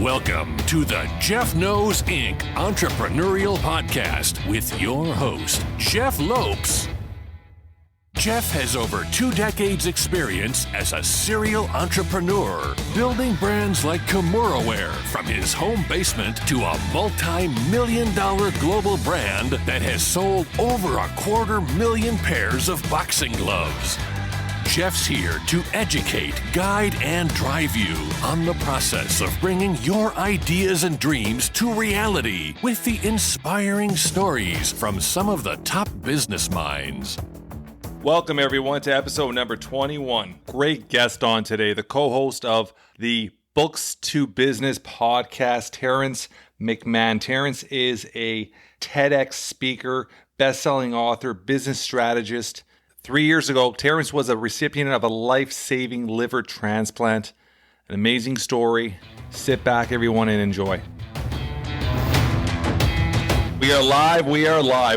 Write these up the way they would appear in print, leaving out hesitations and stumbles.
Welcome to the Jeff Knows Inc. Entrepreneurial Podcast with your host, Jeff Lopes. Jeff has over 2 decades experience as a serial entrepreneur, building brands like Kimura from his home basement to a multi-million-dollar global brand that has sold over 250,000 pairs of boxing gloves. Jeff's here to educate, guide, and drive you on the process of bringing your ideas and dreams to reality with the inspiring stories from some of the top business minds. Welcome, everyone, to episode number 21. Great guest on today, the co-host of the Books to Business podcast, Terrance Mcmahon. Terrance is a TEDx speaker, best-selling author, business strategist. 3 years ago, Terrance was a recipient of a life-saving liver transplant. An amazing story. Sit back, everyone, and enjoy. We are live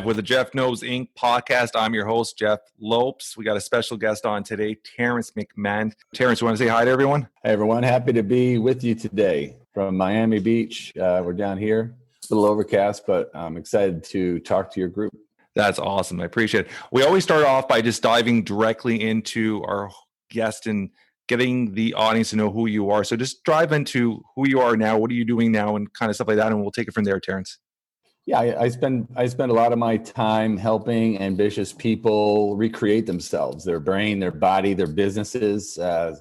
with the Jeff Knows Inc. podcast. I'm your host, Jeff Lopes. We got a special guest on today, Terrance Mcmahon. Terrance, you want to say hi to everyone? Hey, everyone. Happy to be with you today from Miami Beach. We're down here, a little overcast, but I'm excited to talk to your group. That's awesome. I appreciate it. We always start off by just diving directly into our guest and getting the audience to know who you are. So just dive into who you are now, what are you doing now, and kind of stuff like that, and we'll take it from there, Terrance. Yeah, I spend a lot of my time helping ambitious people recreate themselves, their brain, their body, their businesses, so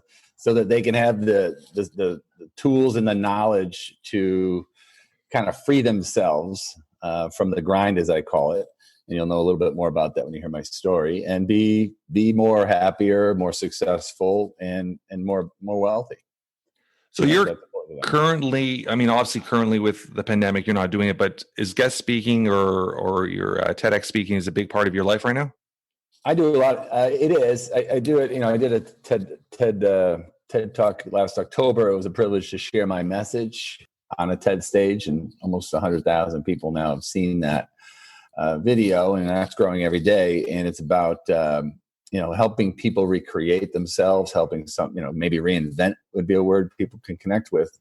that they can have the tools and the knowledge to kind of free themselves from the grind, as I call it. And you'll know a little bit more about that when you hear my story, and be more happier, more successful, and more wealthy. So you're currently, obviously currently with the pandemic, you're not doing it, but is guest speaking or your TEDx speaking is a big part of your life right now? I do a lot. It is. I do it. I did a TED Talk last October. It was a privilege to share my message on a TED stage, and almost 100,000 people now have seen that video, and that's growing every day. And it's about helping people recreate themselves, helping maybe reinvent would be a word people can connect with.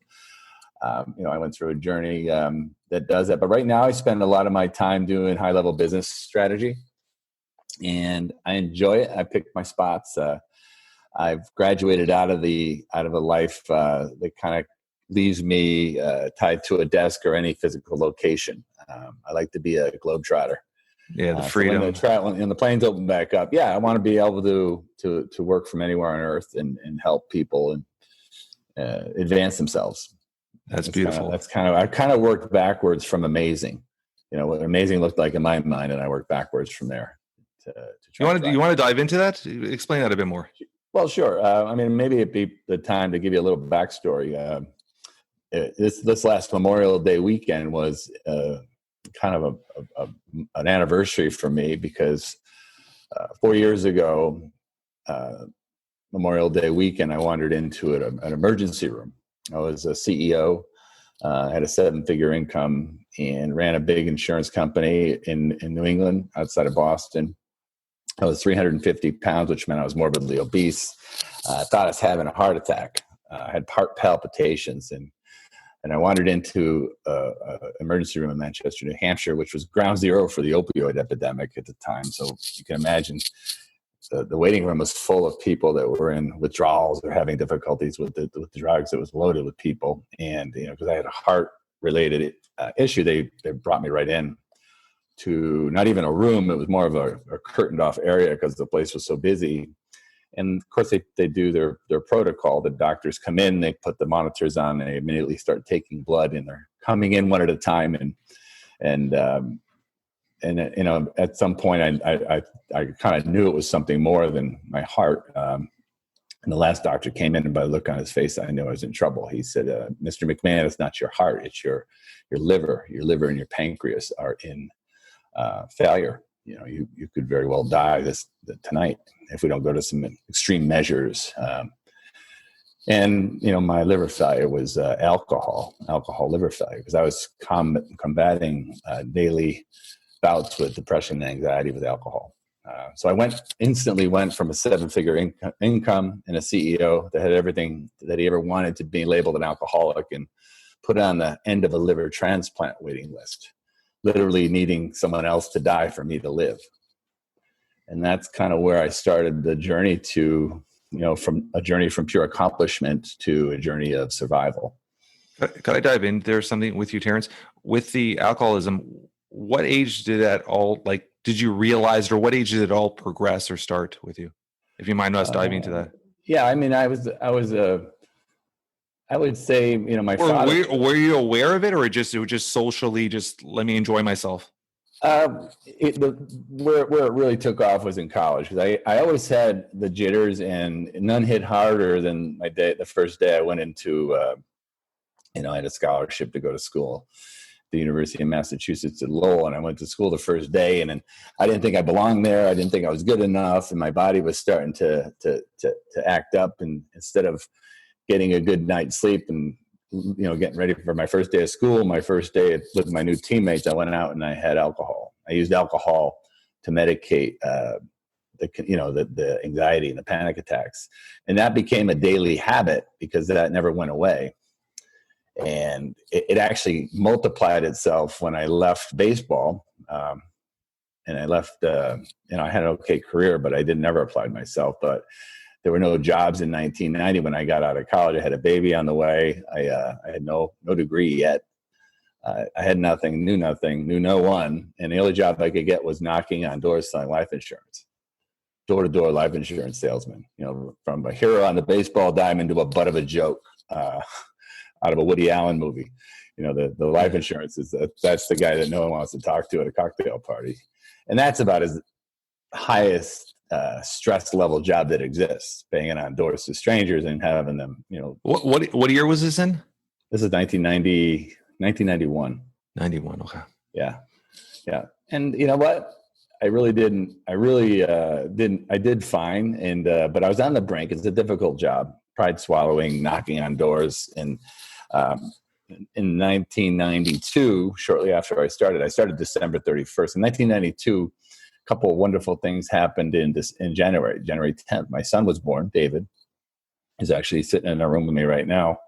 I went through a journey that does that, but right now I spend a lot of my time doing high level business strategy, and I enjoy it. I pick my spots. I've graduated out of a life that kind of leaves me tied to a desk or any physical location. I like to be a globetrotter. Yeah, the freedom. So when the planes open back up, I want to be able to work from anywhere on earth and help people and advance themselves. That's beautiful. I kind of worked backwards from amazing. What amazing looked like in my mind, and I worked backwards from there. You want to dive into that? Explain that a bit more. Well, sure. Maybe it'd be the time to give you a little backstory. This last Memorial Day weekend was kind of an anniversary for me, because 4 years ago, Memorial Day weekend, I wandered into an emergency room. I was a CEO, had a 7-figure income, and ran a big insurance company in New England, outside of Boston. I was 350 pounds, which meant I was morbidly obese. I thought I was having a heart attack. I had heart palpitations, and I wandered into an emergency room in Manchester, New Hampshire, which was ground zero for the opioid epidemic at the time. So you can imagine the waiting room was full of people that were in withdrawals or having difficulties with the drugs. It was loaded with people. And, because I had a heart-related issue, they brought me right in to not even a room. It was more of a curtained-off area because the place was so busy. And of course, they do their protocol. The doctors come in, they put the monitors on, they immediately start taking blood, and they're coming in one at a time. And at some point, I kind of knew it was something more than my heart. And the last doctor came in, and by the look on his face, I knew I was in trouble. He said, "Mr. McMahon, it's not your heart; it's your liver. Your liver and your pancreas are in failure. You could very well die tonight if we don't go to some extreme measures." And my liver failure was alcohol liver failure, because I was combating daily bouts with depression and anxiety with alcohol. So I instantly went from a 7-figure income and a CEO that had everything that he ever wanted to be labeled an alcoholic and put on the end of a liver transplant waiting list, literally needing someone else to die for me to live. And that's kind of where I started the journey to, from a journey from pure accomplishment to a journey of survival. Could I dive in there something with you, Terrance? With the alcoholism, what age did that all, did you realize, or what age did it all progress or start with you? If you mind us diving into that. Yeah, I mean, I would say, my father. Were you aware of it, or it was just socially, just let me enjoy myself? Where it really took off was in college, because I always had the jitters, and none hit harder than the first day I went into, I had a scholarship to go to school, the University of Massachusetts at Lowell, and I went to school the first day, and I didn't think I belonged there. I didn't think I was good enough, and my body was starting to act up. And instead of getting a good night's sleep and getting ready for my first day of school, my first day with my new teammates, I went out and I had alcohol. I used alcohol to medicate the anxiety and the panic attacks, and that became a daily habit because that never went away. And it actually multiplied itself when I left baseball. And I left, I had an okay career, but I never applied myself. But there were no jobs in 1990 when I got out of college. I had a baby on the way. I had no degree yet. I had nothing, knew no one. And the only job I could get was knocking on doors selling life insurance. Door-to-door life insurance salesman, from a hero on the baseball diamond to a butt of a joke. Out of a Woody Allen movie. The life insurance that's the guy that no one wants to talk to at a cocktail party. And that's about as highest stress level job that exists, banging on doors to strangers and having them, What year was this in? This is 1991. 91, okay. Yeah. And you know what? I did fine. And, but I was on the brink. It's a difficult job, pride swallowing, knocking on doors. And, in 1992, shortly after I started December 31st. In 1992, a couple of wonderful things happened in January 10th. My son was born, David. He's actually sitting in a room with me right now.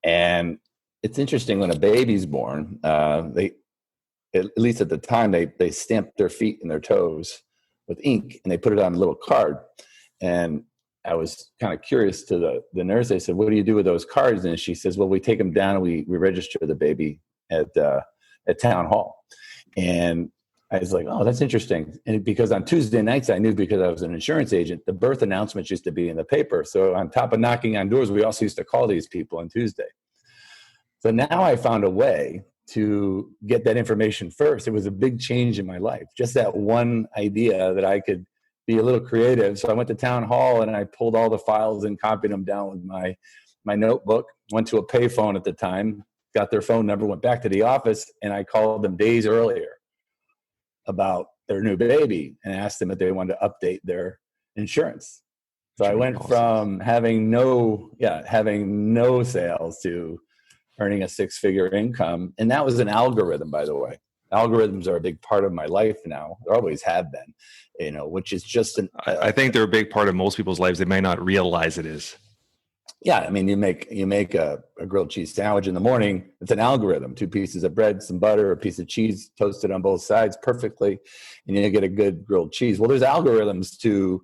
And it's interesting, when a baby's born, they, at least at the time, they stamped their feet and their toes with ink, and they put it on a little card. And I was kind of curious to the nurse. I said, "What do you do with those cards?" And she says, "Well, we take them down and we register the baby at town hall." And I was like, "Oh, that's interesting." And because on Tuesday nights, I knew, because I was an insurance agent, the birth announcements used to be in the paper. So on top of knocking on doors, we also used to call these people on Tuesday. So now I found a way to get that information first. It was a big change in my life. Just that one idea that I could be a little creative. So I went to town hall and I pulled all the files and copied them down with my notebook, went to a payphone at the time, got their phone number, went back to the office, and I called them days earlier about their new baby and asked them if they wanted to update their insurance. So I went from having no sales to earning a six-figure income. And that was an algorithm, by the way. Algorithms are a big part of my life now. They always have been, which is just I think they're a big part of most people's lives. They may not realize it is. Yeah. I mean, you make a grilled cheese sandwich in the morning. It's an algorithm: 2 pieces of bread, some butter, a piece of cheese toasted on both sides perfectly, and you get a good grilled cheese. Well, there's algorithms to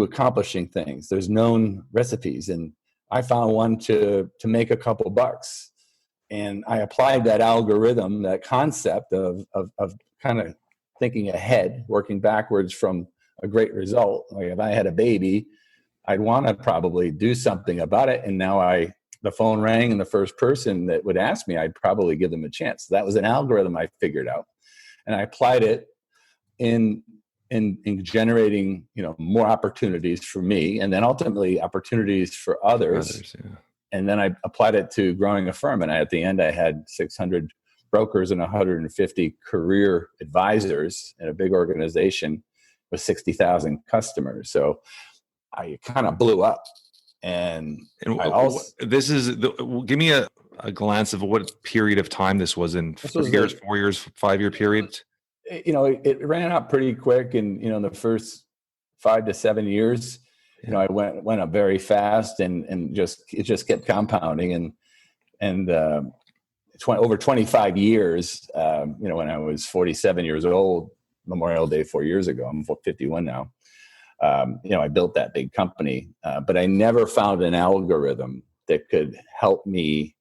accomplishing things. There's known recipes, and I found one to make a couple bucks. And I applied that algorithm, that concept of kind of thinking ahead, working backwards from a great result. Like if I had a baby, I'd want to probably do something about it. And now the phone rang, and the first person that would ask me, I'd probably give them a chance. So that was an algorithm I figured out, and I applied it in generating, more opportunities for me, and then ultimately opportunities for others. Yeah. And then I applied it to growing a firm. And at the end, I had 600 brokers and 150 career advisors in a big organization with 60,000 customers. So I kind of blew up. And I also, give me a glance of what period of time this was in. 3 years, 4 years, 5-year period. It ran up pretty quick. And, the first 5 to 7 years, I went up very fast, and it just kept compounding. And And over 25 years, when I was 47 years old, Memorial Day 4 years ago, I'm 51 now. I built that big company, but I never found an algorithm that could help me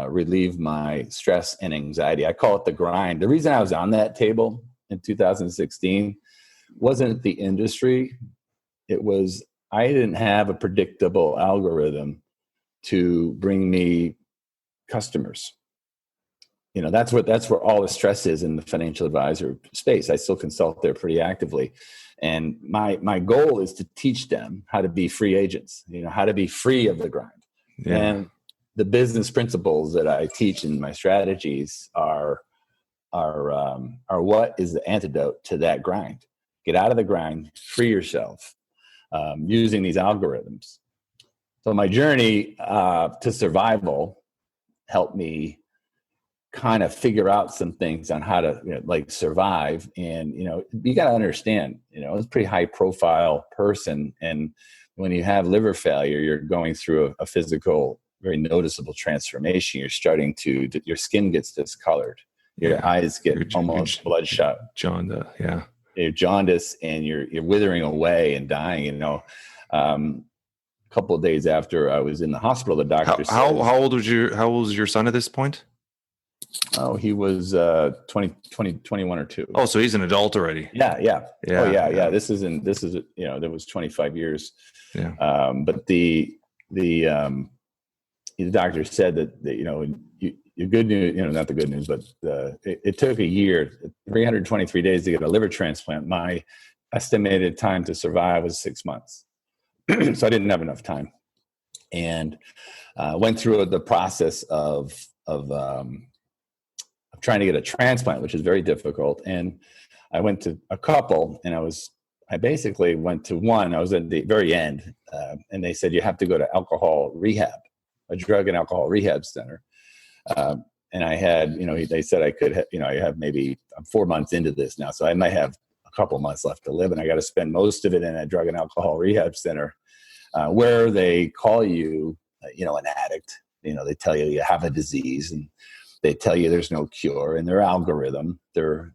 relieve my stress and anxiety. I call it the grind. The reason I was on that table in 2016 wasn't the industry. It was, I didn't have a predictable algorithm to bring me customers. That's where all the stress is in the financial advisor space. I still consult there pretty actively. And my goal is to teach them how to be free agents, how to be free of the grind. Yeah. And the business principles that I teach in my strategies are what is the antidote to that grind. Get out of the grind, free yourself, using these algorithms. So my journey to survival helped me kind of figure out some things on how to survive. And, you got to understand, it's a pretty high profile person. And when you have liver failure, you're going through a physical, very noticeable transformation. You're starting to, your skin gets discolored. Your eyes get almost bloodshot. You're jaundice, and you're withering away and dying, a couple of days after I was in the hospital, the doctor said, how old was your son at this point? Oh, he was 21 or 2. Oh, so he's an adult already. Yeah. This is there was 25 years. Yeah. But the doctor said that your good news, not the good news, but it took a year, 323 days to get a liver transplant. My estimated time to survive was 6 months. So I didn't have enough time, and went through the process of trying to get a transplant, which is very difficult. And I went to a couple, and I basically went to one. I was at the very end, and they said, you have to go to alcohol rehab, a drug and alcohol rehab center. And I had, they said I could, I have maybe, I'm 4 months into this now, so I might have a couple months left to live, and I got to spend most of it in a drug and alcohol rehab center, where they call you, an addict. They tell you you have a disease, and they tell you there's no cure. And their algorithm, their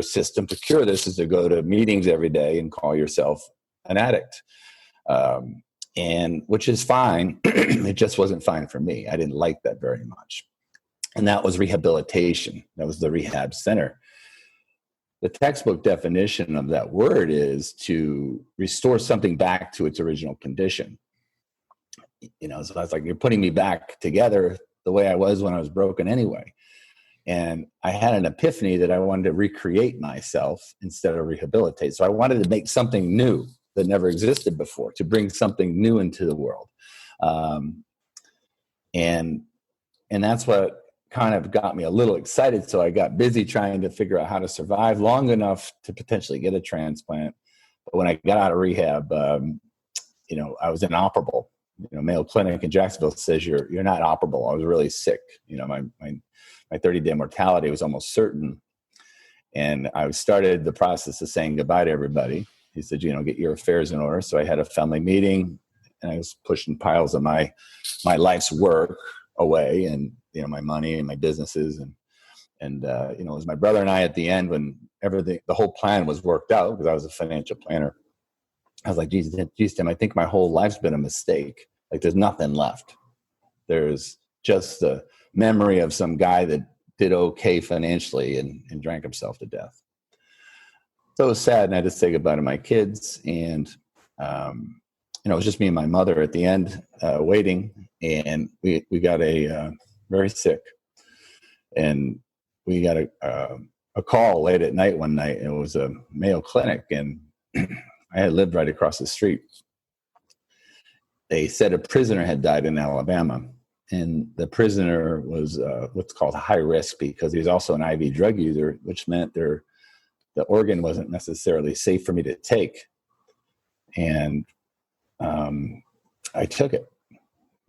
system to cure this is to go to meetings every day and call yourself an addict. And which is fine. It just wasn't fine for me. I didn't like that very much. And that was rehabilitation. That was the rehab center. The textbook definition of that word is to restore something back to its original condition. So I was like, you're putting me back together the way I was when I was broken anyway. And I had an epiphany that I wanted to recreate myself instead of rehabilitate. So I wanted to make something new that never existed before, to bring something new into the world. And that's what kind of got me a little excited. So I got busy trying to figure out how to survive long enough to potentially get a transplant. But when I got out of rehab, I was inoperable. Mayo Clinic in Jacksonville says you're not operable. I was really sick. My 30-day mortality was almost certain. And I started the process of saying goodbye to everybody. He said, get your affairs in order. So I had a family meeting, and I was pushing piles of my life's work away, and, my money and my businesses. And it was my brother and I at the end, when the whole plan was worked out, because I was a financial planner. I was like, geez, Tim, I think my whole life's been a mistake. Like, there's nothing left. There's just the memory of some guy that did okay financially and drank himself to death. So it was sad, and I had to say goodbye to my kids. And, it was just me and my mother at the end, waiting. And we got very sick. And we got a call late at night one night. It was a Mayo Clinic, and I had lived right across the street. They said a prisoner had died in Alabama, and the prisoner was what's called high risk, because he was also an IV drug user, which meant the organ wasn't necessarily safe for me to take. And I took it.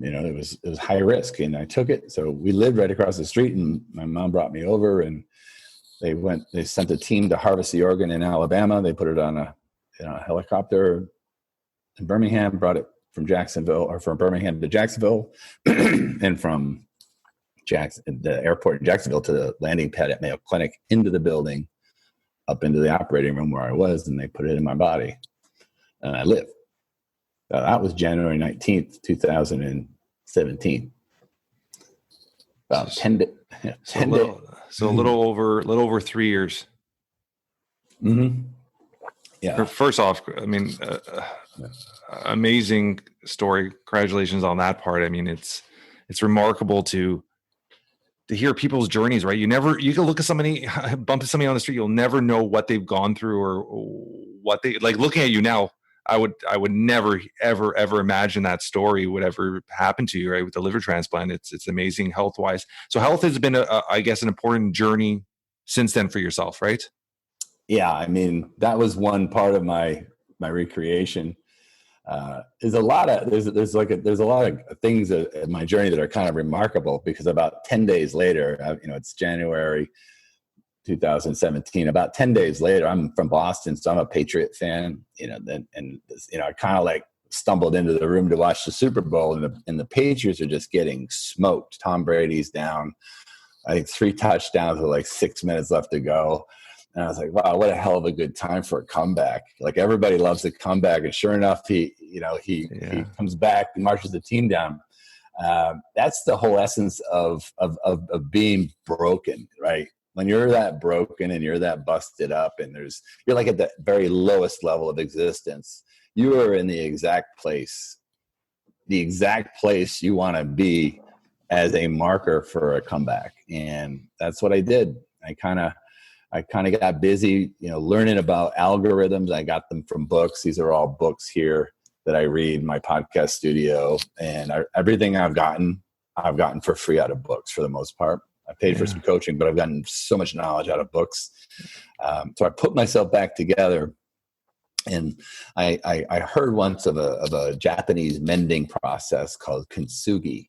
It was high risk, and I took it. So we lived right across the street, and my mom brought me over, and they sent a team to harvest the organ in Alabama. They put it on a helicopter in Birmingham, brought it from Jacksonville, or from Birmingham to Jacksonville, and from the airport in Jacksonville to the landing pad at Mayo Clinic, into the building, up into the operating room where I was, and they put it in my body, and I lived. That was January 19th, 2017. About 10 days. So a little over 3 years. Mm-hmm. Yeah. First off, I mean, amazing story. Congratulations on that part. I mean, it's remarkable to hear people's journeys, right? You can look at somebody, bump into somebody on the street, you'll never know what they've gone through or what they like. Looking at you now, I would never ever imagine that story would ever happen to you, right? With the liver transplant, it's amazing health wise. So health has been I guess an important journey since then for yourself, right? Yeah, I mean, that was one part of my recreation. There's a lot of things in my journey that are kind of remarkable, because about 10 days later, it's January 2017. About 10 days later, I'm from Boston, so I'm a Patriot fan. I kind of like stumbled into the room to watch the Super Bowl, and the Patriots are just getting smoked. Tom Brady's down, I think 3 touchdowns with like 6 minutes left to go. And I was like, wow, what a hell of a good time for a comeback. Like, everybody loves a comeback. And sure enough, he comes back and marches the team down. That's the whole essence of being broken, right? When you're that broken and you're that busted up, and you're like at the very lowest level of existence, you are in the exact place you want to be as a marker for a comeback. And that's what I did. I kind of got busy, learning about algorithms. I got them from books. These are all books here that I read in my podcast studio, and everything I've gotten for free out of books for the most part. I paid for some coaching, but I've gotten so much knowledge out of books. So I put myself back together, and I heard once of a Japanese mending process called kintsugi.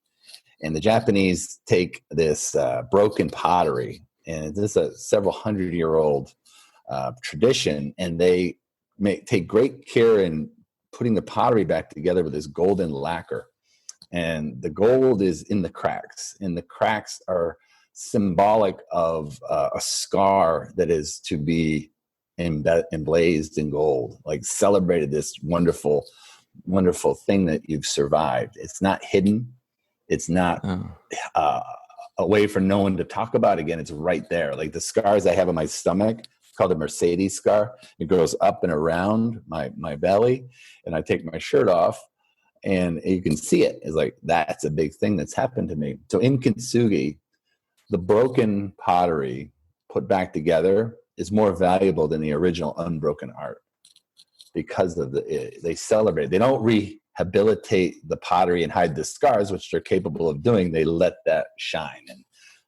And the Japanese take this broken pottery, and this is a several 100-year-old tradition, and they take great care in putting the pottery back together with this golden lacquer. And the gold is in the cracks, and the cracks are symbolic of a scar that is to be emblazed in gold, like celebrated this wonderful, wonderful thing that you've survived. It's not hidden. It's not a way for no one to talk about again. It's right there. Like the scars I have on my stomach, it's called a Mercedes scar. It goes up and around my belly, and I take my shirt off, and you can see it. It's like, that's a big thing that's happened to me. So in kintsugi, the broken pottery put back together is more valuable than the original unbroken art, because of they celebrate. They don't rehabilitate the pottery and hide the scars, which they're capable of doing. They let that shine. And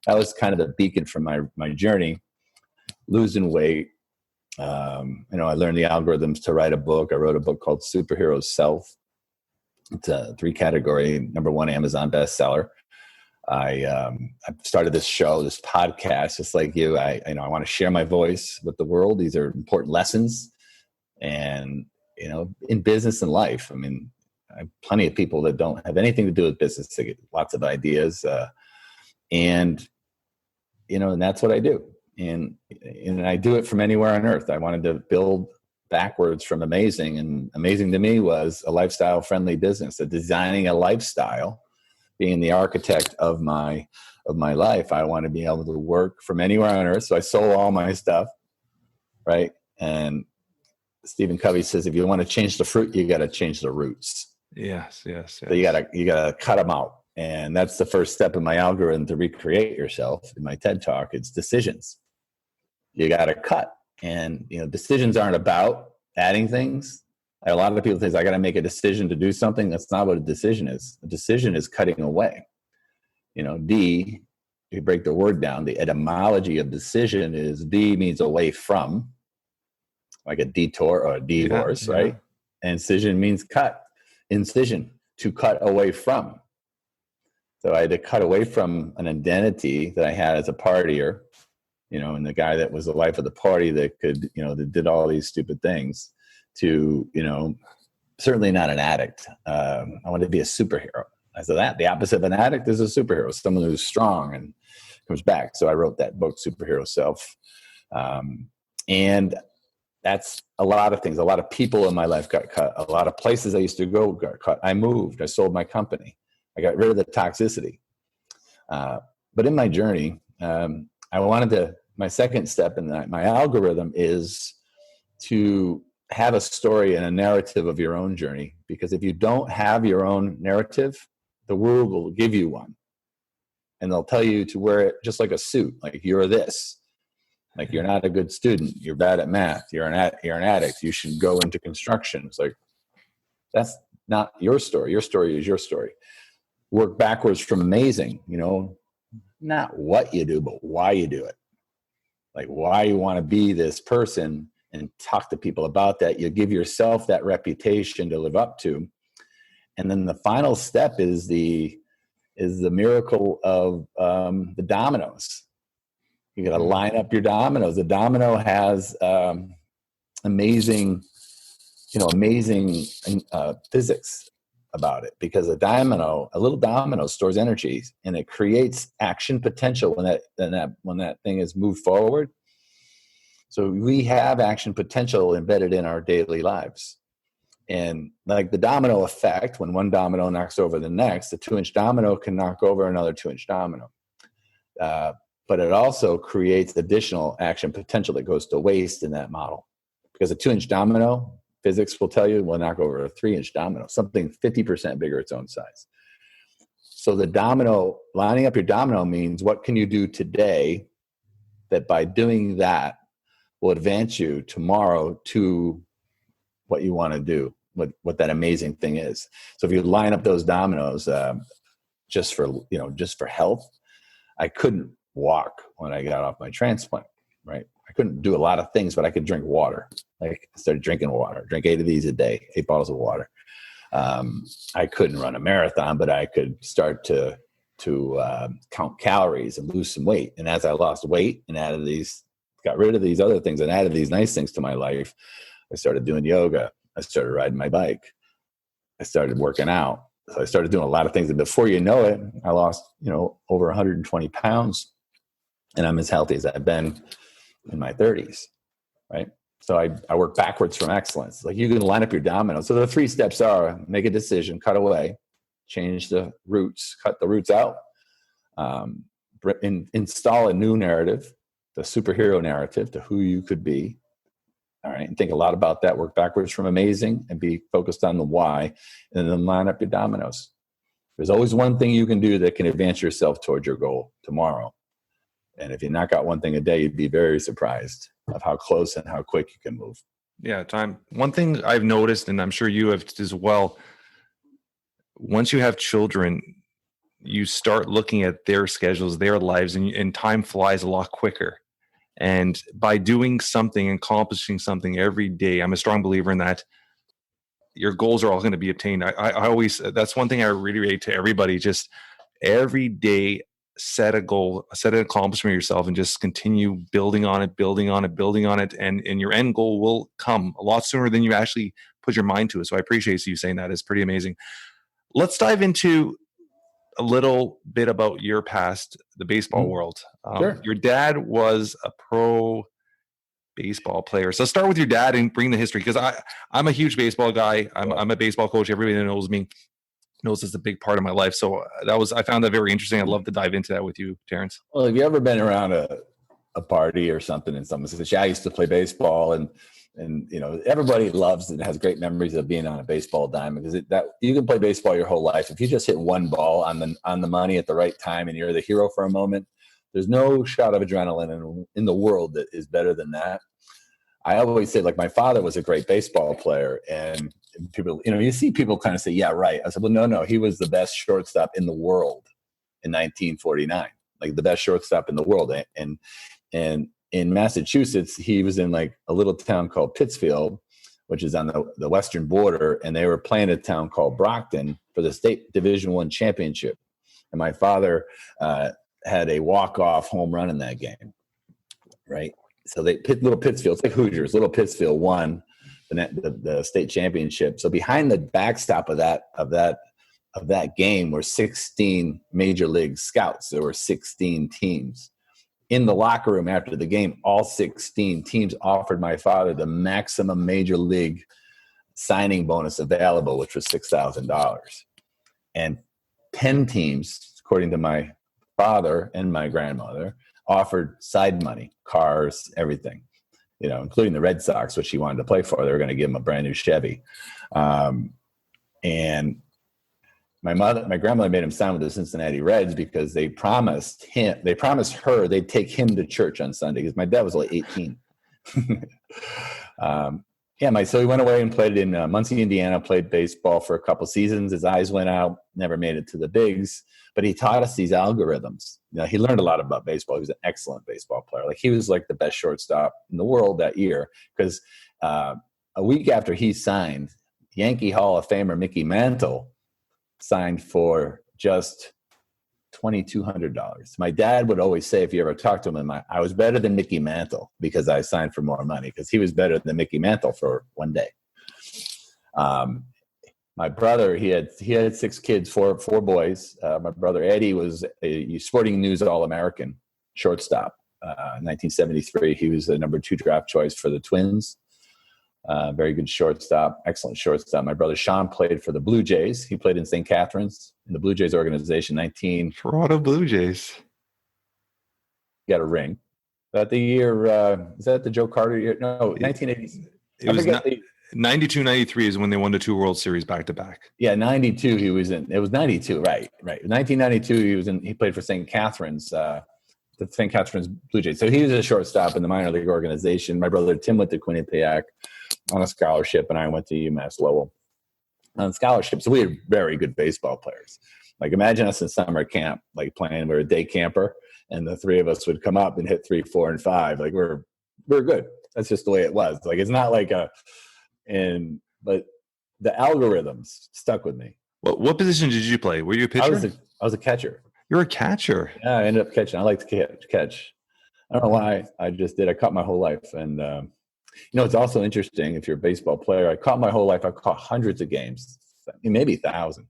that was kind of the beacon from my journey, losing weight. I learned the algorithms to write a book. I wrote a book called Superhero Self. It's a 3-category, #1 Amazon bestseller. I started this show, this podcast, just like you. I want to share my voice with the world. These are important lessons, and in business and life. I mean, I have plenty of people that don't have anything to do with business. They get lots of ideas, and that's what I do. And I do it from anywhere on earth. I wanted to build backwards from amazing, and amazing to me was a lifestyle-friendly business, designing a lifestyle. Being the architect of my life, I want to be able to work from anywhere on earth. So I sold all my stuff, right? And Stephen Covey says, if you want to change the fruit, you got to change the roots. Yes. So you gotta cut them out, and that's the first step in my algorithm to recreate yourself. In my TED Talk, it's decisions. You got to cut, and decisions aren't about adding things. A lot of people think I got to make a decision to do something. That's not what a decision is. A decision is cutting away. D, if you break the word down, the etymology of decision is D means away from, like a detour or a divorce, right? And incision means cut. Incision, to cut away from. So I had to cut away from an identity that I had as a partier, and the guy that was the life of the party that could, that did all these stupid things, to, certainly not an addict. I wanted to be a superhero. I said that the opposite of an addict is a superhero, someone who's strong and comes back. So I wrote that book, Superhero Self. And that's a lot of things. A lot of people in my life got cut. A lot of places I used to go got cut. I moved. I sold my company. I got rid of the toxicity. But in my journey, my second step in my algorithm is to have a story and a narrative of your own journey. Because if you don't have your own narrative, the world will give you one. And they'll tell you to wear it just like a suit, like you're this. Like you're not a good student, you're bad at math, you're an addict, you should go into construction. It's like, that's not your story. Your story is your story. Work backwards from amazing, not what you do, but why you do it. Like why you want to be this person and talk to people about that. You give yourself that reputation to live up to. And then the final step is the miracle of the dominoes. You got to line up your dominoes. The domino has amazing physics about it, because a little domino stores energy and it creates action potential when that thing is moved forward. So we have action potential embedded in our daily lives. And like the domino effect, when one domino knocks over the next, the 2-inch domino can knock over another 2-inch domino. But it also creates additional action potential that goes to waste in that model. Because a 2-inch domino, physics will tell you, will knock over a 3-inch domino, something 50% bigger its own size. So the domino, lining up your domino means what can you do today that by doing that will advance you tomorrow to what you want to do, what that amazing thing is. So if you line up those dominoes, just for health, I couldn't walk when I got off my transplant, right? I couldn't do a lot of things, but I could drink water. Like I started drinking water, drink 8 of these a day, 8 bottles of water. I couldn't run a marathon, but I could start to count calories and lose some weight. And as I lost weight and got rid of these other things and added these nice things to my life, I started doing yoga. I started riding my bike. I started working out. So I started doing a lot of things. And before you know it, I lost, over 120 pounds. And I'm as healthy as I've been in my 30s, right? So I work backwards from excellence. Like you can line up your dominoes. So the 3 steps are make a decision, cut away, change the roots, cut the roots out, install a new narrative, the superhero narrative to who you could be. All right. And think a lot about that, work backwards from amazing and be focused on the why, and then line up your dominoes. There's always one thing you can do that can advance yourself towards your goal tomorrow. And if you knock out one thing a day, you'd be very surprised of how close and how quick you can move. Yeah, time. One thing I've noticed, and I'm sure you have as well, once you have children, you start looking at their schedules, their lives, and time flies a lot quicker. And by doing something, accomplishing something every day, I'm a strong believer in that. Your goals are all going to be obtained. I always, that's one thing I reiterate to everybody, just every day, set a goal, set an accomplishment yourself, and just continue building on it. And your end goal will come a lot sooner than you actually put your mind to it. So I appreciate you saying that. It's pretty amazing. Let's dive into a little bit about your past, the baseball world. Sure. Your dad was a pro baseball player. So start with your dad and bring the history, because I'm a huge baseball guy. I'm a baseball coach. Everybody that knows me knows it's a big part of my life. So I found that very interesting. I'd love to dive into that with you, Terrance. Well, have you ever been around a party or something and someone says, yeah, I used to play baseball, and everybody loves and has great memories of being on a baseball diamond, because that you can play baseball your whole life. If you just hit one ball on the money at the right time and you're the hero for a moment, there's no shot of adrenaline in the world that is better than that. I always say, like, my father was a great baseball player, and people, you see people kind of say, yeah, right. I said, well, no, he was the best shortstop in the world in 1949, like the best shortstop in the world. And in Massachusetts, he was in like a little town called Pittsfield, which is on the western border, and they were playing a town called Brockton for the state Division I championship. And my father had a walk-off home run in that game, right? So little Pittsfield, it's like Hoosiers, little Pittsfield won the state championship. So behind the backstop of that game were 16 major league scouts. There were 16 teams. In the locker room after the game, all 16 teams offered my father the maximum major league signing bonus available, which was $6,000. And 10 teams, according to my father and my grandmother, offered side money, cars, everything, including the Red Sox, which he wanted to play for. They were going to give him a brand new Chevy. And my grandmother made him sign with the Cincinnati Reds because they promised her they'd take him to church on Sunday, because my dad was like 18. So he went away and played in Muncie, Indiana, played baseball for a couple seasons. His eyes went out, never made it to the bigs, but he taught us these algorithms. He learned a lot about baseball. He was an excellent baseball player. Like, he was like the best shortstop in the world that year, because a week after he signed, Yankee Hall of Famer Mickey Mantle signed for just $2,200. My dad would always say, if you ever talked to him, I was better than Mickey Mantle because I signed for more money, because he was better than Mickey Mantle for one day. My brother, he had 6 kids, four boys. My brother Eddie was a Sporting News All-American shortstop. In 1973, he was the number 2 draft choice for the Twins. Very good shortstop, excellent shortstop. My brother Sean played for the Blue Jays. He played in St. Catharines in the Blue Jays organization. Toronto Blue Jays. Got a ring. That the year, is that the Joe Carter year? No, 1980. It was 92, 93 is when they won the 2 World Series back to back. Yeah, 92 he was in. It was 92, right. 1992 he played for St. Catharines, the St. Catharines Blue Jays. So he was a shortstop in the minor league organization. My brother Tim went to Quinnipiac on a scholarship, and I went to UMass Lowell on scholarship. So we had very good baseball players. Like, imagine us in summer camp, like playing, we're a day camper, and the 3 of us would come up and hit 3, 4, and 5. Like, we're good. That's just the way it was. Like, it's not like but the algorithms stuck with me. What position did you play? Were you a pitcher? I was a catcher. You're a catcher. Yeah, I ended up catching. I like to catch. I don't know why. I just did. I caught my whole life. And, it's also interesting, if you're a baseball player, I caught my whole life. I caught hundreds of games, maybe 1,000.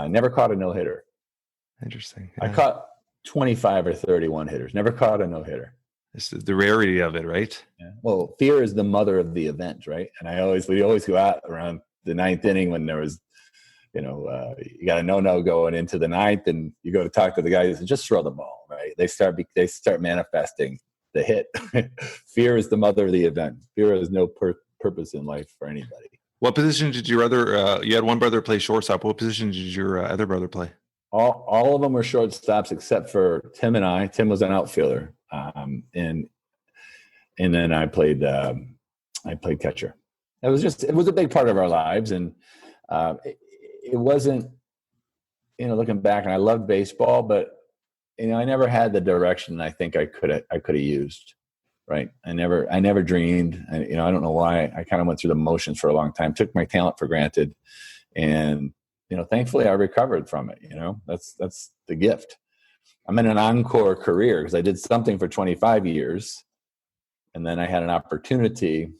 Never caught a no-hitter. Interesting. Yeah. I caught 25 or 31 hitters. Never caught a no-hitter. It's the rarity of it, right? Yeah. Well, fear is the mother of the event, right? And we always go out around the 9th inning when there was, you got a no going into the 9th, and you go to talk to the guys and just throw the ball, right? They start manifesting the hit. Fear is the mother of the event. Fear has no purpose in life for anybody. What position did your other? You had one brother play shortstop. What position did your other brother play? All of them were shortstops except for Tim and I. Tim was an outfielder, and then I played catcher. It was a big part of our lives, and it wasn't, looking back, and I loved baseball, but I never had the direction I think I could have used. Right. I never dreamed. I don't know why. I kind of went through the motions for a long time, took my talent for granted. And, thankfully I recovered from it. That's the gift. I'm in an encore career because I did something for 25 years. And then I had an opportunity,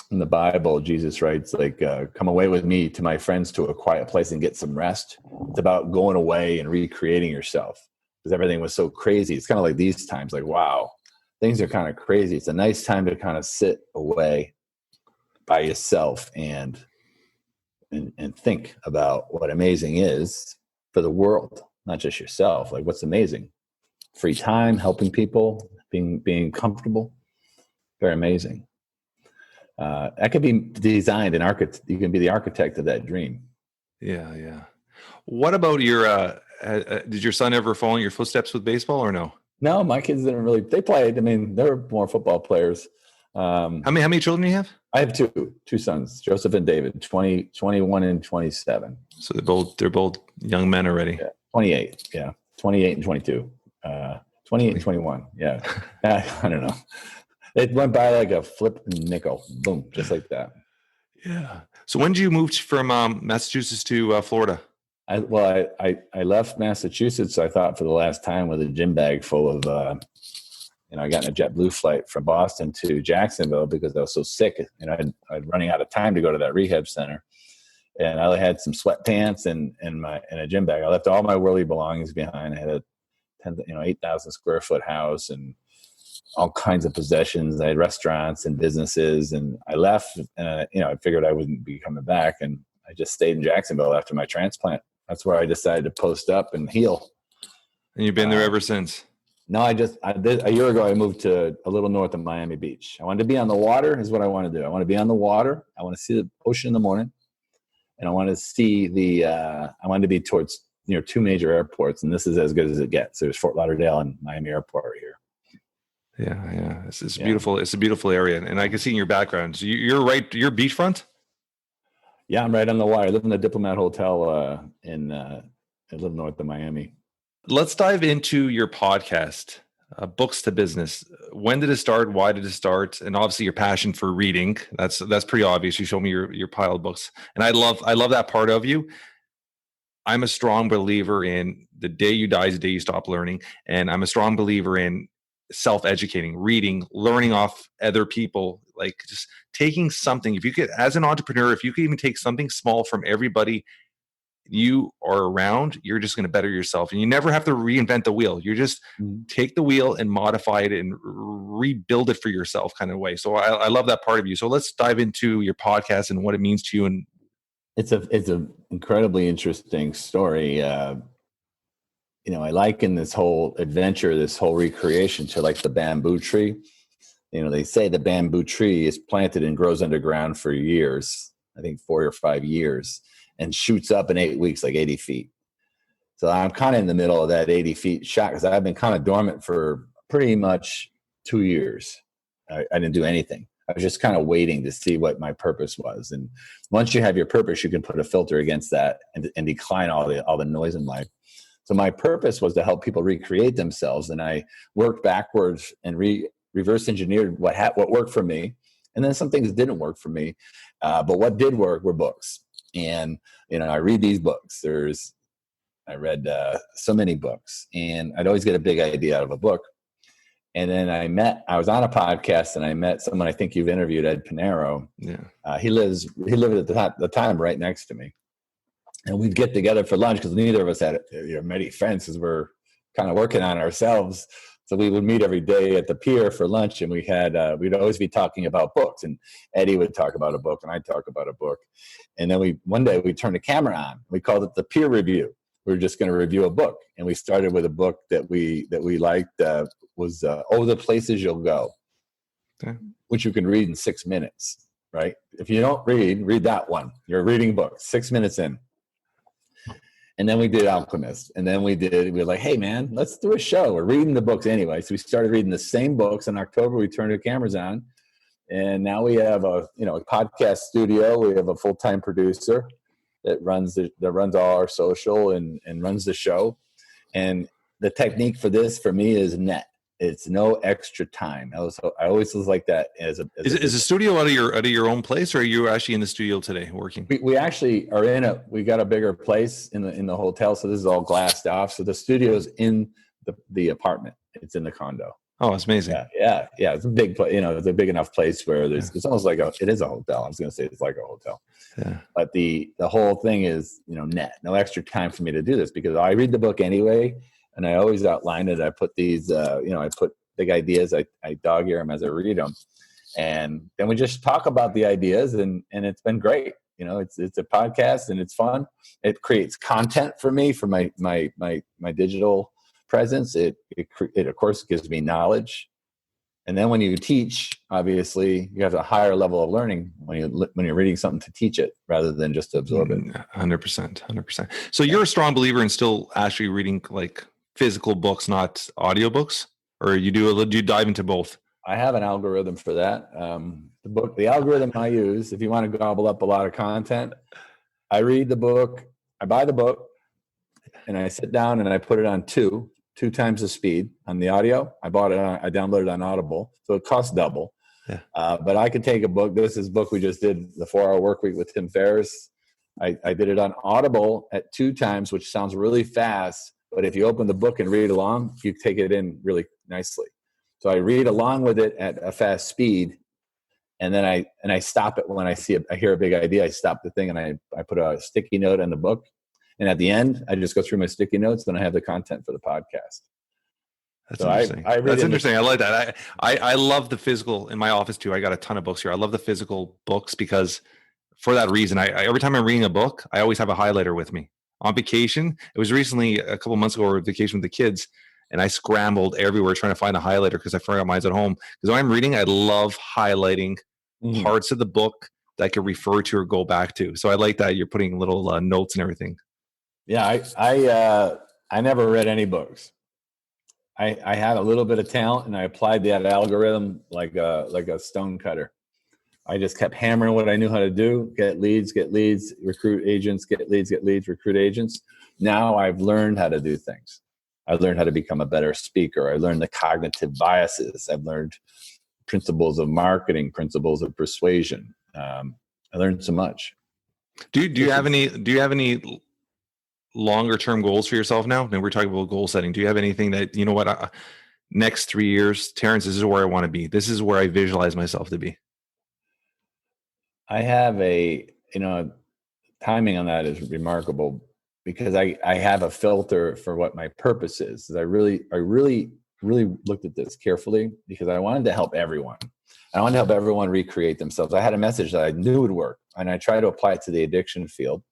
in the Bible, Jesus writes, come away with me to my friends to a quiet place and get some rest. It's about going away and recreating yourself, because everything was so crazy. It's kind of like these times, like, wow, things are kind of crazy. It's a nice time to kind of sit away by yourself and think about what amazing is for the world, not just yourself. Like, what's amazing? Free time, helping people, being comfortable. Very amazing. That could be designed an architect. You can be the architect of that dream. Yeah, yeah. What about your? Did your son ever follow in your footsteps with baseball, or no? No, my kids didn't really. They played. I mean, they were more football players. How many children do you have? I have two sons, Joseph and David, 21 and 27. So they're both young men already. Yeah, 28. Yeah, 28 and 22. 28 and 21. Yeah, I don't know. It went by like a flip nickel. Boom, just like that. Yeah. So when did you move from Massachusetts to Florida? I left Massachusetts, I thought, for the last time with a gym bag full of I got in a JetBlue flight from Boston to Jacksonville because I was so sick. I'd running out of time to go to that rehab center. And I had some sweatpants and a gym bag. I left all my worldly belongings behind. I had a 8,000 square foot house and all kinds of possessions. I had restaurants and businesses, and I left. And I figured I wouldn't be coming back, and I just stayed in Jacksonville after my transplant. That's where I decided to post up and heal. And you've been there ever since? No, a year ago, I moved to a little north of Miami Beach. I wanted to be on the water is what I want to do. I want to be on the water. I want to see the ocean in the morning. And I want to see I wanted to be towards two major airports, and this is as good as it gets. There's Fort Lauderdale and Miami Airport right here. Yeah. It's beautiful. It's a beautiful area. And I can see in your background. So you're beachfront? Yeah, I'm right on the water. I live in the Diplomat Hotel I live north of Miami. Let's dive into your podcast, Books to Business. When did it start? Why did it start? And obviously your passion for reading. That's pretty obvious. You showed me your pile of books. And I love that part of you. I'm a strong believer in the day you die is the day you stop learning. And I'm a strong believer in self-educating, reading, learning off other people, like just taking something. If you could, as an entrepreneur, if you could even take something small from everybody you are around, you're just going to better yourself. And you never have to reinvent the wheel. You just take the wheel and modify it and rebuild it for yourself kind of way. So I love that part of you. So let's dive into your podcast and what it means to you. And it's a incredibly interesting story. I liken this whole adventure, this whole recreation to like the bamboo tree. They say the bamboo tree is planted and grows underground for years, I think 4 or 5 years, and shoots up in 8 weeks, like 80 feet. So I'm kind of in the middle of that 80 feet shot because I've been kind of dormant for pretty much 2 years. I didn't do anything. I was just kind of waiting to see what my purpose was. And once you have your purpose, you can put a filter against that and decline all the noise in life. So my purpose was to help people recreate themselves. And I worked backwards and reverse engineered what worked for me. And then some things didn't work for me. But what did work were books. And, I read these books. I read so many books, and I'd always get a big idea out of a book. And then I was on a podcast and I met someone I think you've interviewed, Ed Pinero. Yeah. He lived at the time right next to me. And we'd get together for lunch because neither of us had many friends because we're kind of working on ourselves. So we would meet every day at the pier for lunch, and we'd always be talking about books. And Eddie would talk about a book, and I'd talk about a book. And then one day we turned the camera on. We called it the peer review. We were just going to review a book, and we started with a book that we liked. Was "Oh, the Places You'll Go," okay, which you can read in 6 minutes. Right? If you don't read that one. You're a reading book. 6 minutes in. And then we did Alchemist. And then we were like, hey, man, let's do a show. We're reading the books anyway. So we started reading the same books. In October, we turned the cameras on. And now we have a podcast studio. We have a full-time producer that runs all our social and runs the show. And the technique for me is net. It's no extra time. I always was like that. Is the studio out of your own place, or are you actually in the studio today working? We actually are we got a bigger place in the hotel, so this is all glassed off. So the studio's in the apartment. It's in the condo. Oh, it's amazing. Yeah. It's a big place. It's a big enough place where it's almost like it is a hotel. I was going to say it's like a hotel. Yeah. But the whole thing is net. No extra time for me to do this because I read the book anyway. And I always outline it. I put these, I put big ideas. I dog ear them as I read them. And then we just talk about the ideas and it's been great. It's a podcast and it's fun. It creates content for me for my digital presence. It of course gives me knowledge. And then when you teach, obviously you have a higher level of learning when you're reading something to teach it rather than just to absorb it. 100%. So you're a strong believer in still actually reading like physical books, not audiobooks, or you dive into both? I have an algorithm for that. The algorithm I use, if you want to gobble up a lot of content, I read the book, I buy the book, and I sit down and I put it on two times the speed on the audio. I downloaded it on Audible, so it costs double. Yeah. But I could take a book. This is a book we just did, The 4-Hour Workweek with Tim Ferriss. I did it on Audible at 2 times, which sounds really fast. But if you open the book and read along, you take it in really nicely. So I read along with it at a fast speed. And then I stop it when I hear a big idea. I stop the thing and I put a sticky note in the book. And at the end, I just go through my sticky notes. Then I have the content for the podcast. That's interesting. That's interesting. I like that. I love the physical in my office too. I got a ton of books here. I love the physical books because for that reason, I every time I'm reading a book, I always have a highlighter with me. On vacation, it was recently a couple months ago, we were on vacation with the kids, and I scrambled everywhere trying to find a highlighter because I forgot mine at home. Because when I'm reading, I love highlighting parts of the book that I could refer to or go back to. So I like that you're putting little notes and everything. Yeah, I never read any books. I had a little bit of talent, and I applied that algorithm like a stone cutter. I just kept hammering what I knew how to do: get leads, recruit agents, get leads, recruit agents. Now I've learned how to do things. I learned how to become a better speaker. I learned the cognitive biases. I've learned principles of marketing, principles of persuasion. I learned so much. Do you have any longer term goals for yourself now? And we're talking about goal setting. Do you have anything that, you know what, next 3 years, Terrance, this is where I want to be. This is where I visualize myself to be. I have timing on that is remarkable because I have a filter for what my purpose is. I really looked at this carefully because I wanted to help everyone. I wanted to help everyone recreate themselves. I had a message that I knew would work, and I try to apply it to the addiction field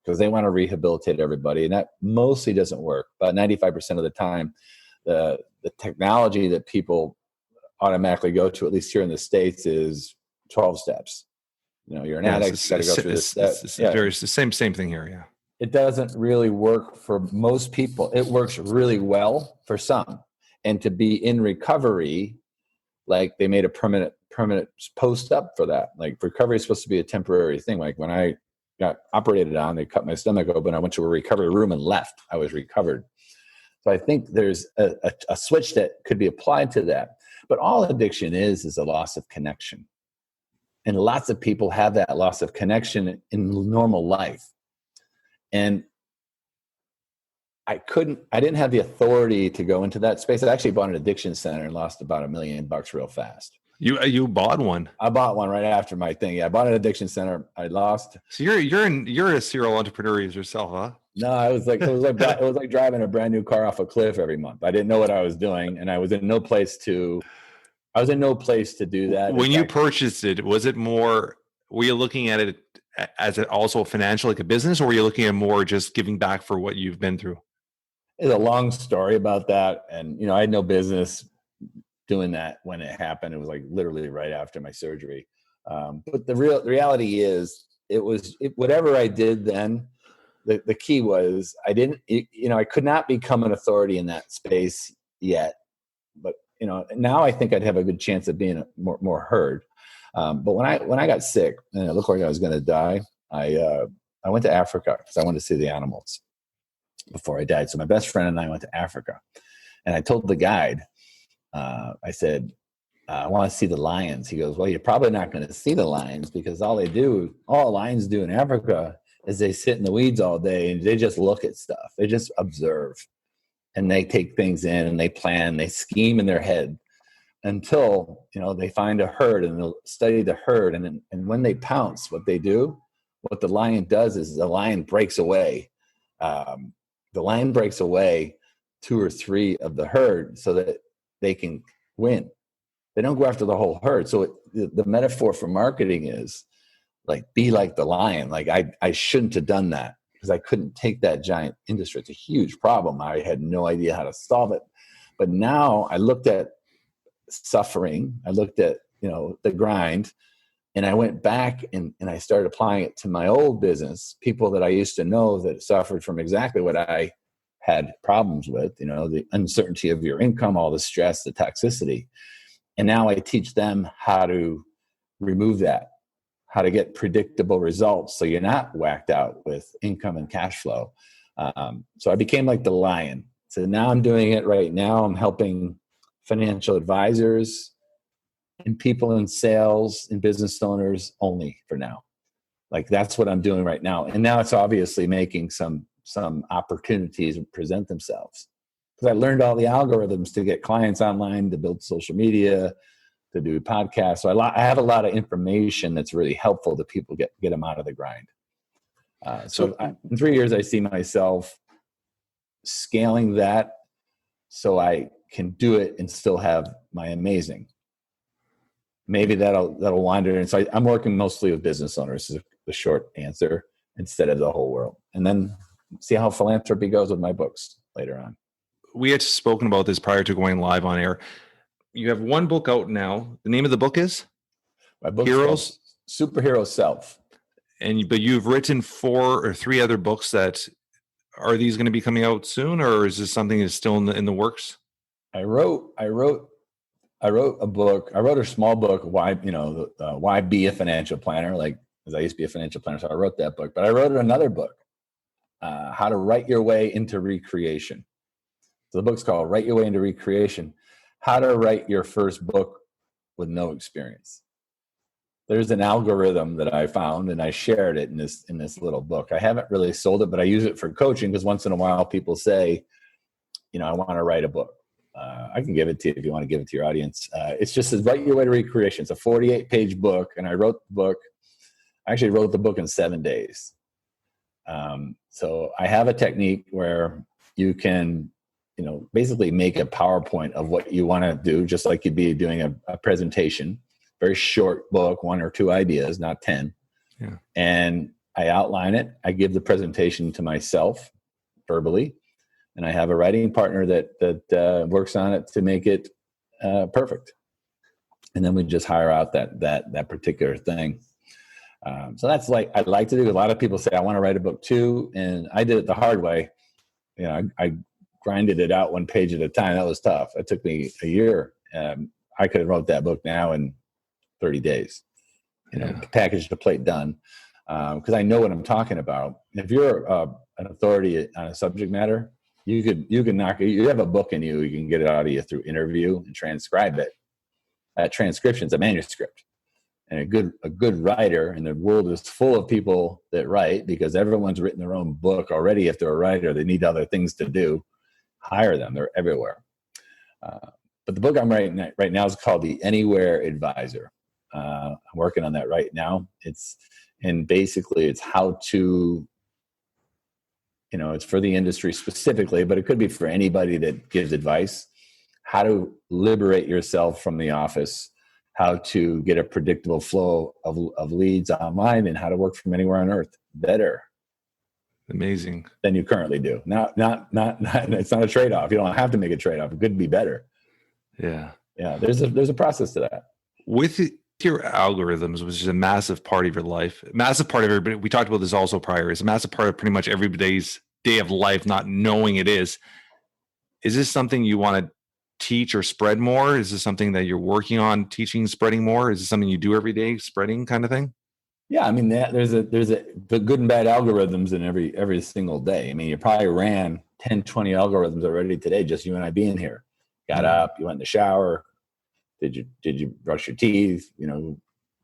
because they want to rehabilitate everybody, and that mostly doesn't work. About 95% of the time, the technology that people automatically go to, at least here in the States, is 12 steps. You're an addict, you got to go through this. It's the same thing here. Yeah. It doesn't really work for most people. It works really well for some. And to be in recovery, like they made a permanent post up for that. Like recovery is supposed to be a temporary thing. Like when I got operated on, they cut my stomach open. I went to a recovery room and left. I was recovered. So I think there's a switch that could be applied to that. But all addiction is a loss of connection. And lots of people have that loss of connection in normal life. And I didn't have the authority to go into that space. I actually bought an addiction center and lost about $1 million real fast. You bought one? I bought one right after my thing. Yeah, I bought an addiction center. I lost. So you're a serial entrepreneur yourself, huh? No, it was like driving a brand new car off a cliff every month. I didn't know what I was doing, and I was in no place to do that. When you purchased it, was it more? Were you looking at it as also financial, like a business, or were you looking at more just giving back for what you've been through? It's a long story about that, and I had no business doing that when it happened. It was like literally right after my surgery. But the reality is, whatever I did then. The key was I could not become an authority in that space yet, but now I think I'd have a good chance of being more heard. But when I got sick and it looked like I was going to die, I went to Africa because I wanted to see the animals before I died. So my best friend and I went to Africa, and I told the guide, I said, I want to see the lions. He goes, well, you're probably not going to see the lions because all lions do in Africa is they sit in the weeds all day and they just look at stuff. They just observe and they take things in and they plan, they scheme in their head until, they find a herd and they'll study the herd. And when they pounce, what the lion does is the lion breaks away. The lion breaks away 2 or 3 of the herd so that they can win. They don't go after the whole herd. So the metaphor for marketing is, be like the lion. Like I shouldn't have done that because I couldn't take that giant industry. It's a huge problem. I had no idea how to solve it. But now I looked at suffering. I looked at, the grind, and I went back and I started applying it to my old business, people that I used to know that suffered from exactly what I had problems with, the uncertainty of your income, all the stress, the toxicity. And now I teach them how to remove that, how to get predictable results so you're not whacked out with income and cash flow. So I became like the lion. So now I'm doing it right now. I'm helping financial advisors and people in sales and business owners only for now. Like that's what I'm doing right now. And now it's obviously making some opportunities present themselves. because I learned all the algorithms to get clients online, to build social media, to do podcasts. So I have a lot of information that's really helpful to people get them out of the grind. In 3 years, I see myself scaling that so I can do it and still have my amazing. Maybe that'll wander. And so I'm working mostly with business owners is the short answer, instead of the whole world. And then see how philanthropy goes with my books later on. We had spoken about this prior to going live on air. You have one book out now. The name of the book is? My book Heroes? Superhero Self. But you've written 4 or 3 other books that, are these going to be coming out soon, or is this something that's still in the works? I wrote a book. I wrote a small book, why be a financial planner? Like, because I used to be a financial planner, so I wrote that book. But I wrote another book, How to Write Your Way into Recreation. So the book's called Write Your Way into Recreation, How to Write Your First Book with No Experience. There's an algorithm that I found, and I shared it in this little book. I haven't really sold it, but I use it for coaching, because once in a while people say, I want to write a book. I can give it to you if you want to give it to your audience. It's just says Write Your Way to Recreation. It's a 48-page book, and I actually wrote the book in 7 days. So I have a technique where you can, basically make a PowerPoint of what you want to do, just like you'd be doing a presentation. Very short book, 1 or 2 ideas, not 10. Yeah. And I outline it. I give the presentation to myself verbally, and I have a writing partner that works on it to make it perfect. And then we just hire out that particular thing. So that's like I'd like to do. A lot of people say I want to write a book too, and I did it the hard way. I grinded it out 1 page at a time. That was tough. It took me a year. I could have wrote that book now in 30 days. Packaged a plate, done. Because I know what I'm talking about. If you're an authority on a subject matter, you can knock it. You have a book in you. You can get it out of you through interview and transcribe it. That transcription is a manuscript. And a good writer, and the world is full of people that write, because everyone's written their own book already. If they're a writer, they need other things to do. Hire them. They're everywhere. But the book I'm writing right now is called The Anywhere Advisor. I'm working on that right now. It's how to, it's for the industry specifically, but it could be for anybody that gives advice, how to liberate yourself from the office, how to get a predictable flow of leads online, and how to work from anywhere on earth better. Amazing. Than you currently do. Not it's not a trade-off. You don't have to make a trade-off. It could be better. Yeah. Yeah. There's a process to that. With your algorithms, which is a massive part of your life, massive part of everybody. We talked about this also prior. It's a massive part of pretty much everybody's day of life, not knowing it is. Is this something you want to teach or spread more? Is this something that you're working on teaching, spreading more? Is this something you do every day, spreading kind of thing? Yeah. I mean, there's the good and bad algorithms in every single day. I mean, you probably ran 10, 20 algorithms already today, just you and I being here. Got up, you went in the shower. Did you brush your teeth?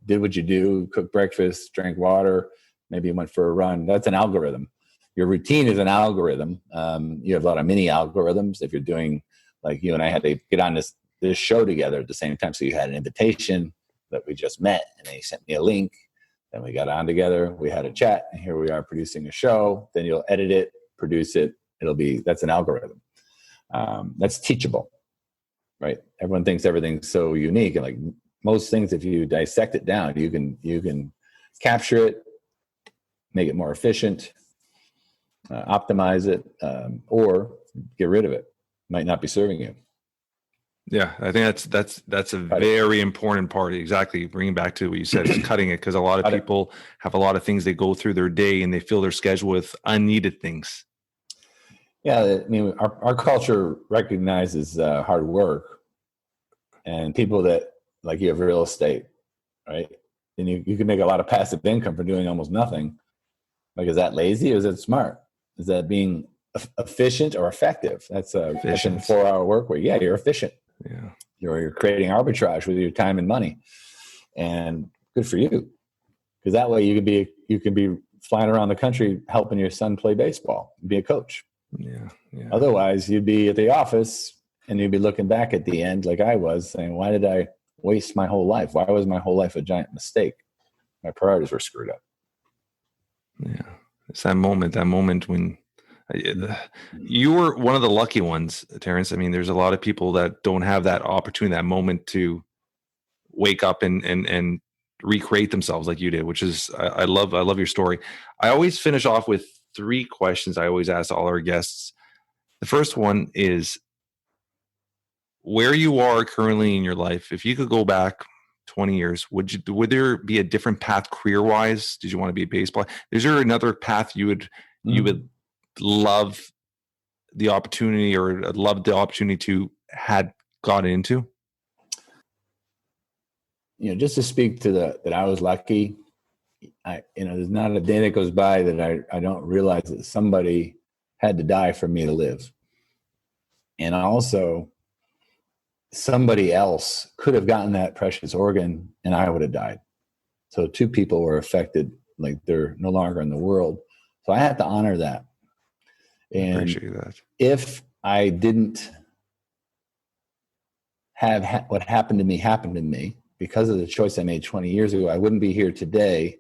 Did what you do, cook breakfast, drank water, maybe you went for a run. That's an algorithm. Your routine is an algorithm. You have a lot of mini algorithms. If you're doing, like you and I had to get on this show together at the same time. So you had an invitation that we just met, and they sent me a link. Then we got on together. We had a chat, and here we are producing a show. Then you'll edit it, produce it. That's an algorithm. That's teachable. Right. Everyone thinks everything's so unique, and like most things, if you dissect it down, you can capture it, make it more efficient, optimize it, or get rid of it. Might not be serving you. Yeah, I think that's a very important part. Exactly, bringing back to what you said, is cutting it, because a lot of people have a lot of things they go through their day, and they fill their schedule with unneeded things. Yeah, I mean, our culture recognizes hard work, and people that, like, you have real estate, right? And you can make a lot of passive income for doing almost nothing. Like, is that lazy or is it smart? Is that being efficient or effective? That's a 4-hour work week. Yeah, you're efficient. Yeah, you're creating arbitrage with your time and money, and good for you, because that way you can be flying around the country helping your son play baseball, be a coach. Yeah. Yeah. Otherwise, you'd be at the office and you'd be looking back at the end like I was saying, why did I waste my whole life? Why was my whole life a giant mistake? My priorities were screwed up. Yeah. It's that moment when you were one of the lucky ones, Terrance. I mean, there's a lot of people that don't have that opportunity, that moment to wake up and recreate themselves like you did, which is, I love your story. I always finish off with 3 questions I always ask all our guests. The first one is, where you are currently in your life, if you could go back 20 years, would there be a different path career-wise? Did you want to be a baseball? Is there another path you would love the opportunity to had got into? Just to speak to that I was lucky. There's not a day that goes by that I don't realize that somebody had to die for me to live. And also, somebody else could have gotten that precious organ and I would have died. So 2 people were affected, like they're no longer in the world. So I had to honor that. And appreciate that. If I didn't have what happened to me because of the choice I made 20 years ago, I wouldn't be here today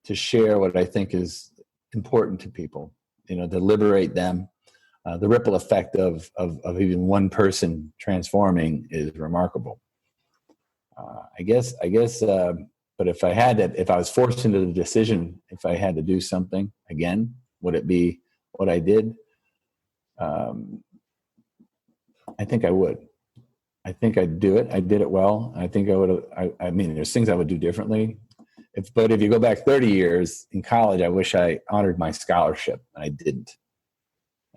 to share what I think is important to people, to liberate them. The ripple effect of even one person transforming is remarkable. I guess. But if I was forced into the decision, if I had to do something again, would it be what I did? I think I would. I think I'd do it. I did it well. I think I would have. I mean, there's things I would do differently. But if you go back 30 years in college, I wish I honored my scholarship, and I didn't.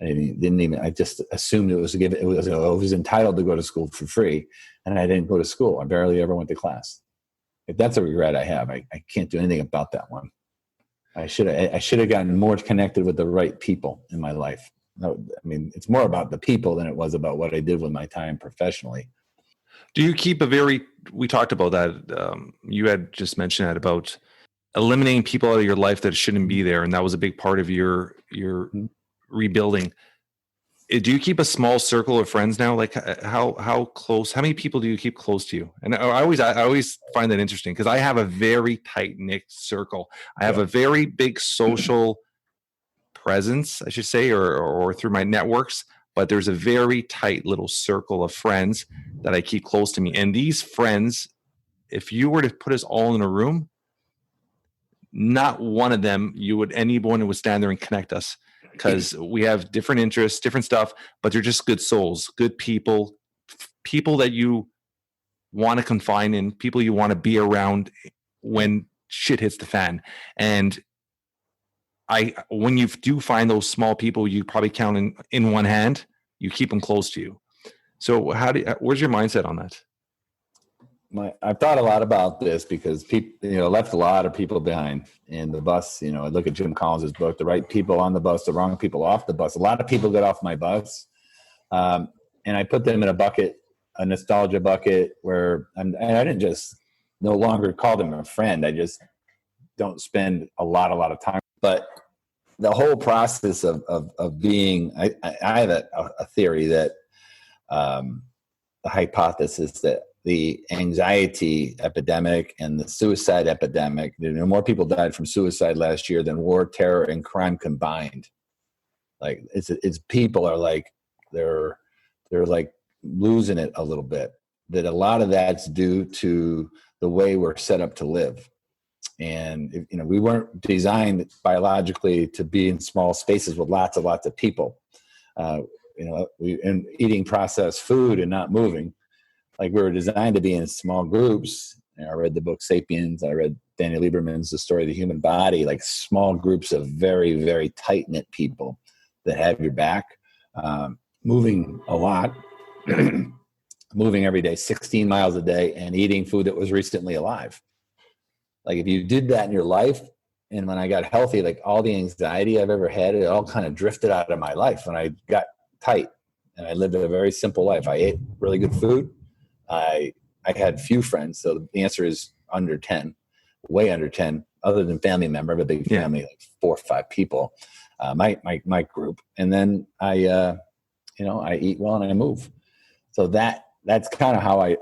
I just assumed it was given. I was entitled to go to school for free, and I didn't go to school. I barely ever went to class. If that's a regret I have, I can't do anything about that one. I should have gotten more connected with the right people in my life. No, I mean, it's more about the people than it was about what I did with my time professionally. Do you keep we talked about that. You had just mentioned that about eliminating people out of your life that shouldn't be there. And that was a big part of your rebuilding. Do you keep a small circle of friends now? Like how close, how many people do you keep close to you? And I always find that interesting because I have a very tight knit circle. I have a very big social presence, I should say, or through my networks, but there's a very tight little circle of friends that I keep close to me. And these friends, if you were to put us all in a room, not one of them, anyone would stand there and connect us because we have different interests, different stuff, but they're just good souls, good people that you want to confine in, people you want to be around when shit hits the fan. And when you do find those small people, you probably count in one hand, you keep them close to you. So where's your mindset on that? I've thought a lot about this because people, left a lot of people behind in the bus. I look at Jim Collins' book, The Right People on the Bus, the Wrong People off the Bus. A lot of people get off my bus. And I put them in a bucket, a nostalgia bucket where I didn't just no longer call them a friend. I just don't spend a lot of time. But the whole process of being, I have a theory that the hypothesis that the anxiety epidemic and the suicide epidemic, more people died from suicide last year than war, terror, and crime combined. Like it's people are like, they're like losing it a little bit. That a lot of that's due to the way we're set up to live. And we weren't designed biologically to be in small spaces with lots of people. And eating processed food and not moving. Like we were designed to be in small groups. I read the book Sapiens. I read Daniel Lieberman's The Story of the Human Body, like small groups of very, very tight-knit people that have your back, moving a lot, moving every day, 16 miles a day, and eating food that was recently alive. Like if you did that in your life, and when I got healthy, like all the anxiety I've ever had, it all kind of drifted out of my life when I got tight. And I lived a very simple life. I ate really good food. I had few friends, so the answer is under 10, way under 10, other than family member. I have a big family, like 4 or 5 people. my group, and then I eat well and I move. So that's kind of how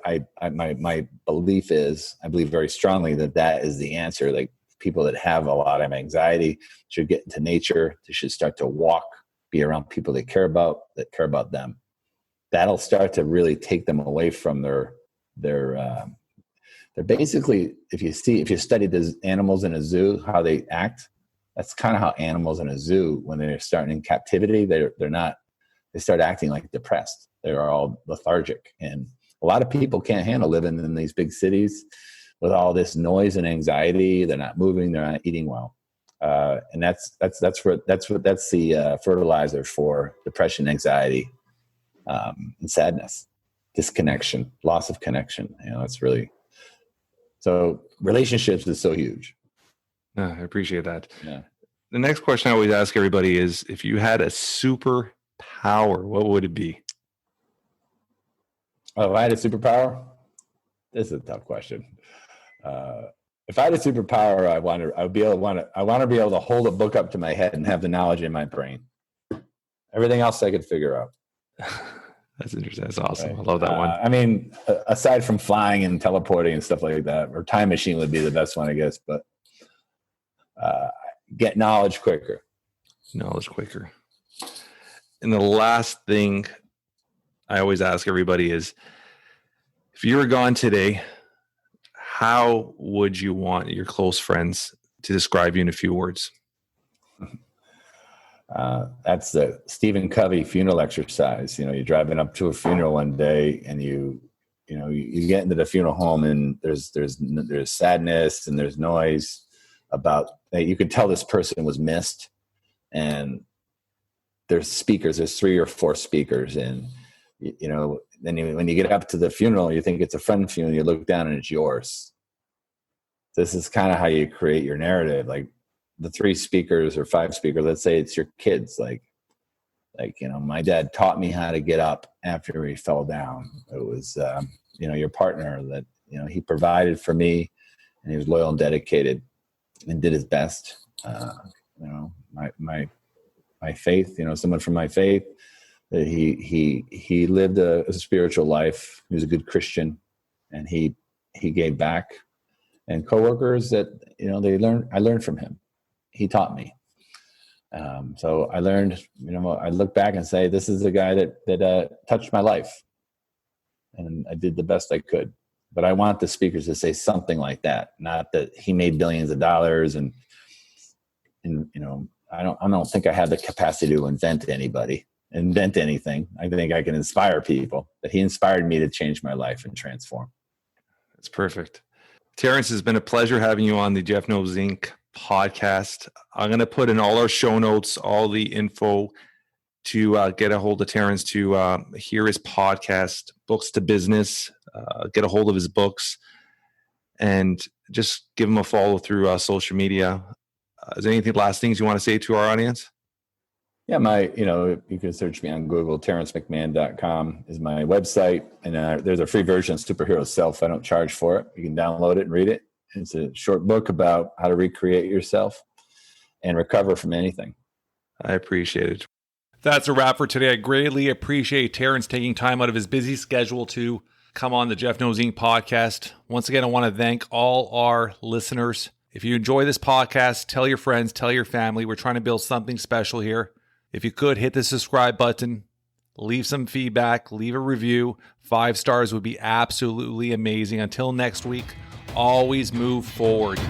my belief is. I believe very strongly that is the answer. Like, people that have a lot of anxiety should get into nature. They should start to walk, be around people they care about, that care about them. That'll start to really take them away from they're basically, if you study the animals in a zoo, how they act, that's kind of how animals in a zoo, when they're starting in captivity, they start acting like depressed. They're all lethargic. And a lot of people can't handle living in these big cities with all this noise and anxiety. They're not moving, they're not eating well. And that's the fertilizer for depression, anxiety, and sadness, disconnection, loss of connection. It's really, so relationships is so huge. I appreciate that. Yeah. The next question I always ask everybody is, if you had a superpower, what would it be? Oh, if I had a superpower? This is a tough question. If I had a superpower, I want to be able to hold a book up to my head and have the knowledge in my brain. Everything else I could figure out. That's interesting. That's awesome. Right. I love that one. I mean, aside from flying and teleporting and stuff like that, or time machine would be the best one, I guess. But get knowledge quicker. Knowledge quicker. And the last thing I always ask everybody is, if you were gone today, how would you want your close friends to describe you in a few words? That's the Stephen Covey funeral exercise. You're driving up to a funeral one day, and you get into the funeral home, and there's sadness and there's noise about, you could tell this person was missed, and there's 3 or 4 speakers, and then when you get up to the funeral, you think it's a friend's funeral, you look down and it's yours. This is kind of how you create your narrative. Like, the 3 speakers or 5 speakers, let's say it's your kids. Like, my dad taught me how to get up after he fell down. It was, your partner that, he provided for me, and he was loyal and dedicated and did his best. My faith, someone from my faith, that he lived a spiritual life. He was a good Christian, and he gave back. And coworkers that, I learned from him. He taught me. So I learned, I look back and say, this is the guy that touched my life, and I did the best I could. But I want the speakers to say something like that, not that he made billions of dollars, and I don't think I have the capacity to invent anything. I think I can inspire people. But he inspired me to change my life and transform. That's perfect. Terrance, it's been a pleasure having you on the Jeff Knows Inc. podcast. I'm going to put in all our show notes, all the info to get a hold of Terrance, to hear his podcast, Books to Business, get a hold of his books, and just give him a follow through social media. Is there anything, last things you want to say to our audience? Yeah, you can search me on Google. TerranceMcMahon.com is my website. And there's a free version of Superhero Self. I don't charge for it. You can download it and read it. It's a short book about how to recreate yourself and recover from anything. I appreciate it. That's a wrap for today. I greatly appreciate Terrance taking time out of his busy schedule to come on the Jeff Knows Inc. podcast. Once again, I want to thank all our listeners. If you enjoy this podcast, tell your friends, tell your family. We're trying to build something special here. If you could, hit the subscribe button, leave some feedback, leave a review. 5 stars would be absolutely amazing. Until next week, always move forward.